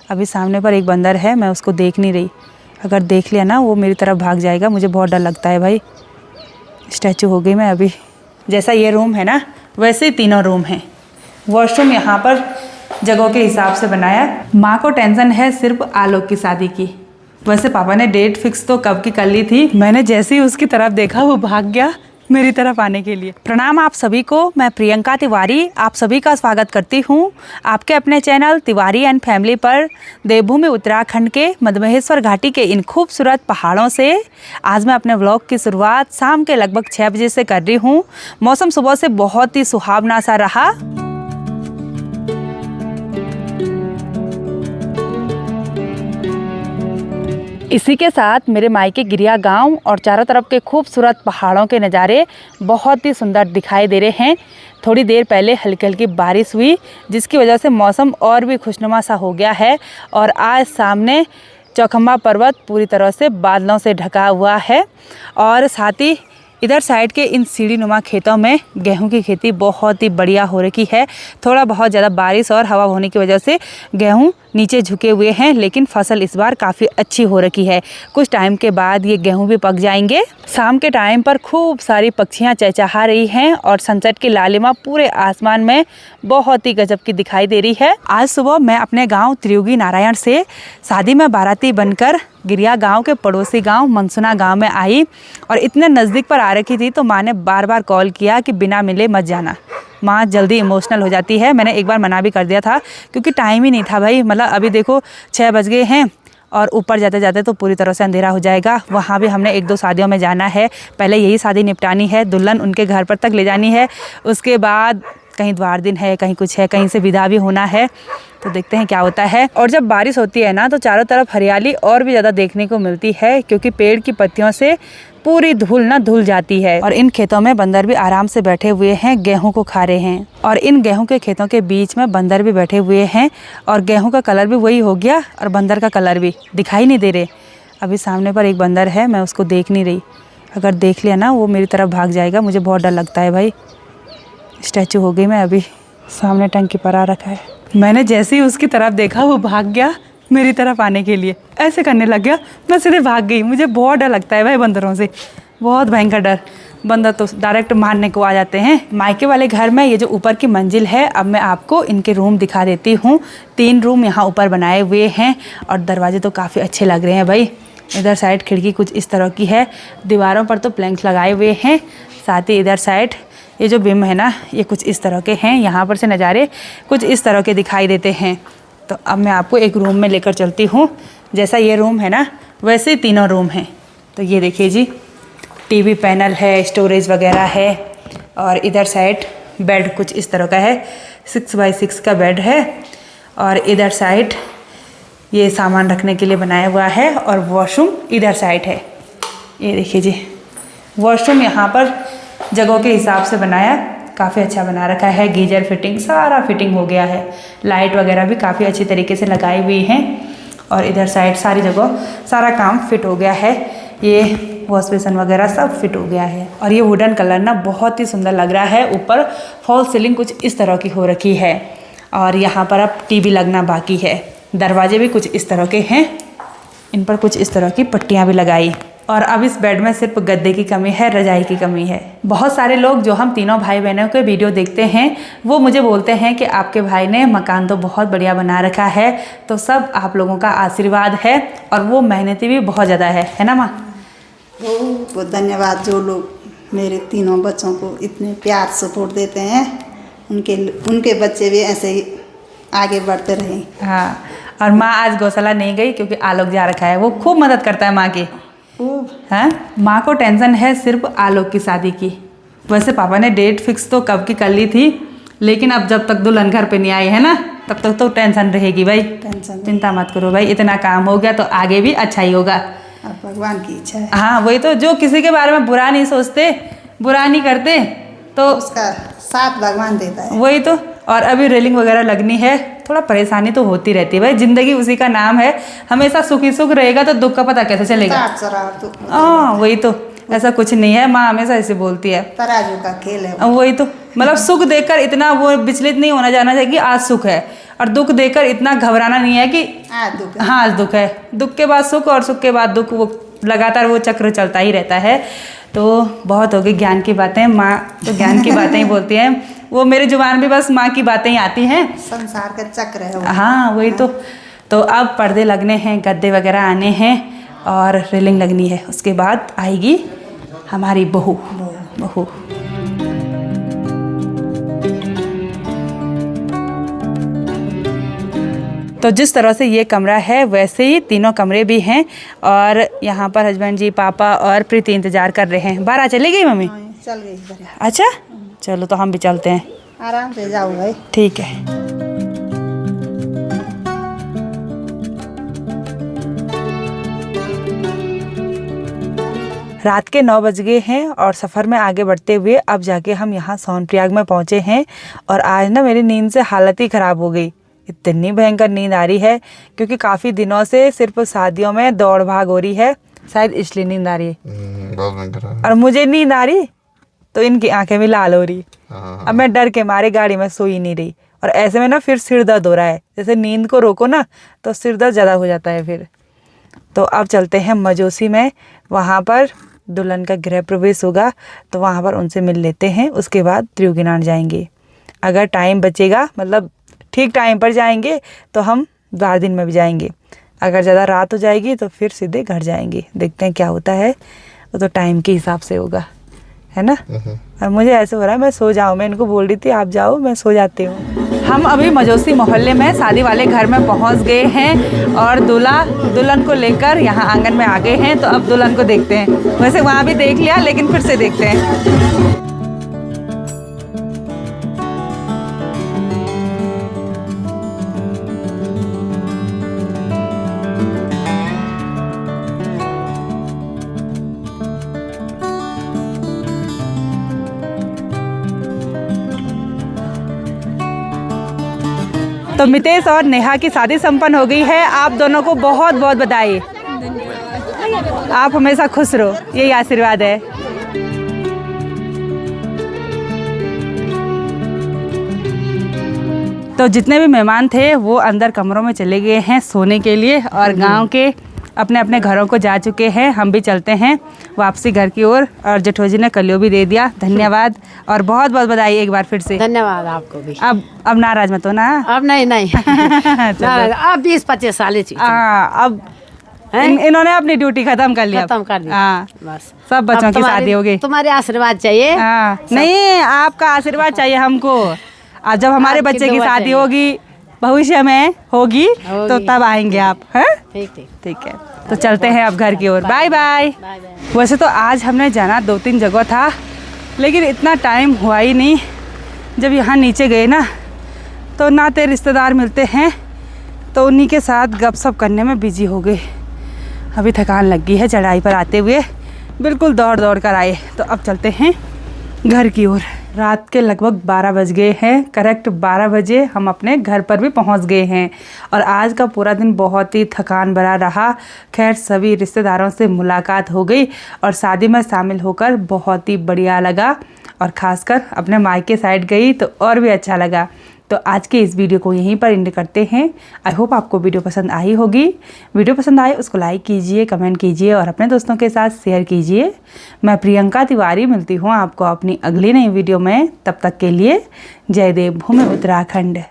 अभी सामने पर एक बंदर है, मैं उसको देख नहीं रही। अगर देख लिया ना वो मेरी तरफ भाग जाएगा, मुझे बहुत डर लगता है भाई। स्टैचू हो गई मैं अभी। जैसा ये रूम है ना वैसे ही तीनों रूम हैं। वॉशरूम यहाँ पर जगहों के हिसाब से बनाया। माँ को टेंशन है सिर्फ आलोक की शादी की। वैसे पापा ने डेट फिक्स तो कब की कर ली थी, मैंने जैसे ही उसकी तरफ देखा वो भाग गया मेरी तरफ आने के लिए। प्रणाम आप सभी को, मैं प्रियंका तिवारी आप सभी का स्वागत करती हूँ आपके अपने चैनल तिवारी एंड फैमिली पर। देवभूमि उत्तराखंड के मधमहेश्वर घाटी के इन खूबसूरत पहाड़ों से आज मैं अपने व्लॉग की शुरुआत शाम के लगभग 6 बजे से कर रही हूँ। मौसम सुबह से बहुत ही सुहावना सा रहा। इसी के साथ मेरे मायके गिरिया गांव और चारों तरफ के खूबसूरत पहाड़ों के नज़ारे बहुत ही सुंदर दिखाई दे रहे हैं। थोड़ी देर पहले हल्की हल्की बारिश हुई जिसकी वजह से मौसम और भी खुशनुमा सा हो गया है। और आज सामने चौखंबा पर्वत पूरी तरह से बादलों से ढका हुआ है। और साथ ही इधर साइड के इन सीढ़ी नुमा खेतों में गेहूं की खेती बहुत ही बढ़िया हो रखी है। थोड़ा बहुत ज़्यादा बारिश और हवा होने की वजह से गेहूं नीचे झुके हुए हैं, लेकिन फसल इस बार काफ़ी अच्छी हो रखी है। कुछ टाइम के बाद ये गेहूं भी पक जाएंगे। शाम के टाइम पर खूब सारी पक्षियां चहचहा रही हैं और सनसेट की लालिमा पूरे आसमान में बहुत ही गजब की दिखाई दे रही है। आज सुबह मैं अपने गाँव त्रियुगी नारायण से शादी में बाराती बनकर गिरिया गांव के पड़ोसी गांव मनसुना गांव में आई और इतने नज़दीक पर आ रखी थी तो माँ ने बार बार कॉल किया कि बिना मिले मत जाना। माँ जल्दी इमोशनल हो जाती है। मैंने एक बार मना भी कर दिया था क्योंकि टाइम ही नहीं था भाई। मतलब अभी देखो 6 बज गए हैं और ऊपर जाते जाते तो पूरी तरह से अंधेरा हो जाएगा। वहाँ भी हमने 1-2 शादियों में जाना है। पहले यही शादी निपटानी है, दुल्हन उनके घर पर तक ले जानी है। उसके बाद कहीं द्वार दिन है, कहीं कुछ है, कहीं से विदा भी होना है। तो देखते हैं क्या होता है। और जब बारिश होती है ना तो चारों तरफ हरियाली और भी ज़्यादा देखने को मिलती है क्योंकि पेड़ की पत्तियों से पूरी धुल जाती है। और इन खेतों में बंदर भी आराम से बैठे हुए हैं, गेहूं को खा रहे हैं। और इन गेहूं के खेतों के बीच में बंदर भी बैठे हुए हैं और गेहूं का कलर भी वही हो गया और बंदर का कलर भी दिखाई नहीं दे रहे। अभी सामने पर एक बंदर है, मैं उसको देख नहीं रही। अगर देख लिया ना वो मेरी तरफ भाग जाएगा, मुझे बहुत डर लगता है भाई। स्टैचू हो गई मैं अभी। सामने टंकी पर आ रखा है। मैंने जैसे ही उसकी तरफ देखा वो भाग गया मेरी तरफ आने के लिए, ऐसे करने लग गया। मैं सीधे भाग गई। मुझे बहुत डर लगता है भाई बंदरों से, बहुत भयंकर डर। बंदर तो डायरेक्ट मारने को आ जाते हैं। मायके वाले घर में ये जो ऊपर की मंजिल है, अब मैं आपको इनके रूम दिखा देती हूँ। 3 रूम यहाँ ऊपर बनाए हुए हैं और दरवाजे तो काफ़ी अच्छे लग रहे हैं भाई। इधर साइड खिड़की कुछ इस तरह की है, दीवारों पर तो प्लैंक्स लगाए हुए हैं। साथ ही इधर साइड ये जो बिम है ना ये कुछ इस तरह के हैं। यहाँ पर से नज़ारे कुछ इस तरह के दिखाई देते हैं। तो अब मैं आपको एक रूम में लेकर चलती हूँ। जैसा ये रूम है ना वैसे ही तीनों रूम हैं। तो ये देखिए जी, टीवी पैनल है, स्टोरेज वगैरह है। और इधर साइड बेड कुछ इस तरह का है, 6x6 का बेड है। और इधर साइड ये सामान रखने के लिए बनाया हुआ है। और वॉशरूम इधर साइड है। ये देखिए जी, वॉशरूम यहाँ पर जगहों के हिसाब से बनाया, काफ़ी अच्छा बना रखा है। गीजर फिटिंग सारा फिटिंग हो गया है। लाइट वगैरह भी काफ़ी अच्छी तरीके से लगाई हुई हैं। और इधर साइड सारी जगह सारा काम फिट हो गया है। ये वॉश बेसन वगैरह सब फिट हो गया है। और ये वुडन कलर ना बहुत ही सुंदर लग रहा है। ऊपर फॉल सीलिंग कुछ इस तरह की हो रखी है। और यहाँ पर अब टीवी लगना बाकी है। दरवाजे भी कुछ इस तरह के हैं, इन पर कुछ इस तरह की पट्टियाँ भी लगाई। और अब इस बेड में सिर्फ गद्दे की कमी है, रजाई की कमी है। बहुत सारे लोग जो हम तीनों भाई बहनों के वीडियो देखते हैं वो मुझे बोलते हैं कि आपके भाई ने मकान तो बहुत बढ़िया बना रखा है। तो सब आप लोगों का आशीर्वाद है और वो मेहनती भी बहुत ज़्यादा है ना माँ? बहुत धन्यवाद जो लोग मेरे तीनों बच्चों को इतने प्यार सपोर्ट देते हैं। उनके बच्चे भी ऐसे ही आगे बढ़ते रहें। हाँ, और माँ आज गौशाला नहीं गई क्योंकि आलोक जा रखा है। वो खूब मदद करता है माँ की। हाँ, माँ को टेंशन है सिर्फ आलोक की शादी की। वैसे पापा ने डेट फिक्स तो कब की कर ली थी, लेकिन अब जब तक दुल्हन घर पे नहीं आई है ना तब तक तो टेंशन रहेगी भाई। चिंता मत करो भाई, इतना काम हो गया तो आगे भी अच्छा ही होगा। अब भगवान की इच्छा है। हाँ वही तो, जो किसी के बारे में बुरा नहीं सोचते, बुरा नहीं करते तो उसका साथ भगवान देता है। वही तो। और अभी रेलिंग वगैरह लगनी है, थोड़ा परेशानी तो होती रहती है भाई। जिंदगी उसी का नाम है। हमेशा सुखी सुख रहेगा तो दुख का पता कैसे चलेगा? हाँ वही तो, ऐसा कुछ नहीं है। माँ हमेशा ऐसे बोलती है, तराजू का खेल है। वही तो, मतलब सुख देखकर इतना वो विचलित नहीं होना जाना चाहिए कि आज सुख है, और दुख देखकर इतना घबराना नहीं है कि दुख हाँ आज दुख है। दुख के बाद सुख और सुख के बाद दुख, वो लगातार वो चक्र चलता ही रहता है। तो बहुत हो गई ज्ञान की बातें, माँ तो ज्ञान की बातें ही बोलती हैं, वो मेरी जुबान भी बस माँ की बातें ही आती हैं। संसार का चक्र है वो। हाँ वही तो अब पर्दे लगने हैं, गद्दे वगैरह आने हैं और रेलिंग लगनी है, उसके बाद आएगी हमारी बहू। तो जिस तरह से ये कमरा है वैसे ही तीनों कमरे भी हैं, और यहाँ पर हस्बैंड जी, पापा और प्रीति इंतजार कर रहे हैं। बाहर चली गई मम्मी? चल गई बढ़िया। अच्छा चलो तो हम भी चलते हैं। आराम से जाओ भाई। ठीक है। रात के 9 बज गए हैं और सफ़र में आगे बढ़ते हुए अब जाके हम यहाँ सोनप्रयाग में पहुँचे हैं। और आज ना मेरी नींद से हालत ही ख़राब हो गई, इतनी भयंकर नींद आ रही है, क्योंकि काफ़ी दिनों से सिर्फ शादियों में दौड़ भाग हो रही है, शायद इसलिए नींद आ रही है। और मुझे नींद आ रही तो इनकी आंखें भी लाल हो रही। अब मैं डर के मारे गाड़ी में सो ही नहीं रही, और ऐसे में ना फिर सिर दर्द हो रहा है, जैसे नींद को रोको ना तो सिर दर्द ज़्यादा हो जाता है फिर। तो अब चलते हैं मजोसी में, वहाँ पर दुल्हन का गृह प्रवेश होगा, तो वहाँ पर उनसे मिल लेते हैं। उसके बाद त्रियुगीनाट जाएंगे। अगर टाइम बचेगा, मतलब ठीक टाइम पर जाएंगे तो हम 12 दिन में भी जाएंगे, अगर ज़्यादा रात हो जाएगी तो फिर सीधे घर जाएंगे। देखते हैं क्या होता है, वो तो टाइम के हिसाब से होगा, है ना। और मुझे ऐसे हो रहा है मैं सो जाऊँ, मैं इनको बोल रही थी आप जाओ, मैं सो जाती हूँ। हम अभी मजोसी मोहल्ले में शादी वाले घर में पहुंच गए हैं, और दूल्हा दुल्हन को लेकर यहाँ आंगन में आ गए हैं। तो अब दुल्हन को देखते हैं, वैसे वहाँ भी देख लिया लेकिन फिर से देखते हैं। तो मितेश और नेहा की शादी संपन्न हो गई है। आप दोनों को बहुत बहुत बधाई, आप हमेशा खुश रहो, यही आशीर्वाद है। तो जितने भी मेहमान थे वो अंदर कमरों में चले गए हैं सोने के लिए, और गांव के अपने अपने घरों को जा चुके हैं। हम भी चलते हैं वापसी घर की ओर, और जेठोजी ने कलियो भी दे दिया। धन्यवाद और बहुत बहुत बधाई एक बार फिर से। धन्यवाद आपको भी। अब नाराज मत हो ना। अब नहीं अब 20-25 साल अब इन्होंने अपनी ड्यूटी खत्म कर लिया। हाँ बस सब बच्चों की शादी हो गई। तुम्हारे आशीर्वाद चाहिए। हाँ नहीं, आपका आशीर्वाद चाहिए हमको। आज जब हमारे बच्चे की शादी होगी, भविष्य में होगी तो तब आएंगे आप। हैं ठीक है। तो चलते हैं अब घर की ओर। Bye bye. वैसे तो आज हमने जाना 2-3 जगह था, लेकिन इतना टाइम हुआ ही नहीं। जब यहाँ नीचे गए ना तो नाते रिश्तेदार मिलते हैं, तो उन्हीं के साथ गपशप करने में बिजी हो गए। अभी थकान लग गई है चढ़ाई पर आते हुए, बिल्कुल दौड़ दौड़ कर आए। तो अब चलते हैं घर की ओर। रात के लगभग 12 बज गए हैं। करेक्ट 12 बजे हम अपने घर पर भी पहुंच गए हैं, और आज का पूरा दिन बहुत ही थकान भरा रहा। खैर सभी रिश्तेदारों से मुलाकात हो गई और शादी में शामिल होकर बहुत ही बढ़िया लगा, और ख़ासकर अपने मायके साइड गई तो और भी अच्छा लगा। तो आज के इस वीडियो को यहीं पर एंड करते हैं। आई होप आपको वीडियो पसंद आई होगी। वीडियो पसंद आए उसको लाइक कीजिए, कमेंट कीजिए और अपने दोस्तों के साथ शेयर कीजिए। मैं प्रियंका तिवारी मिलती हूँ आपको अपनी अगली नई वीडियो में। तब तक के लिए जय देव भूमि उत्तराखंड।